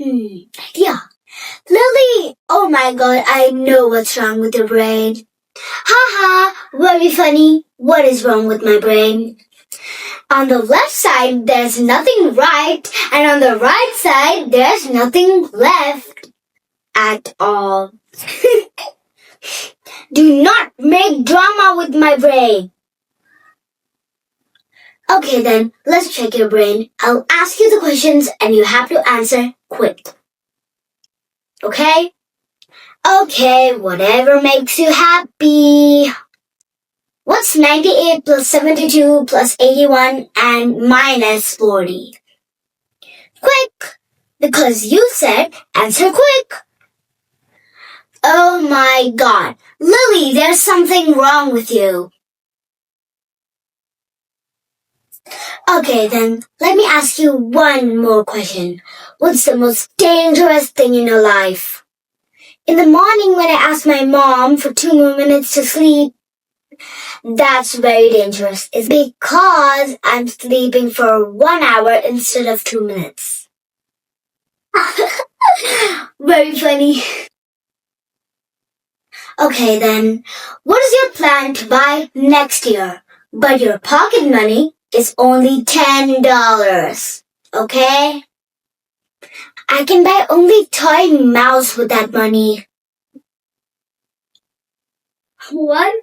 Yeah. Lily! Oh my god, I know what's wrong with your brain. Haha, very funny. What is wrong with my brain? On the left side, there's nothing right, and on the right side, there's nothing left at all. Do not make drama with my brain. Okay then, let's check your brain. I'll ask you the questions and you have to answer quick. Okay? Okay, whatever makes you happy. What's 98 plus 72 plus 81 and minus 40? Quick! Because you said answer quick. Oh my god. Lily, there's something wrong with you. Okay then, let me ask you one more question. What's the most dangerous thing in your life? In the morning when I ask my mom for 2 more minutes to sleep, that's very dangerous. It's because I'm sleeping for 1 hour instead of 2 minutes. Very funny. Okay then, what is your plan to buy next year? But your pocket money is only $10. Okay? I can buy only toy mouse with that money. What?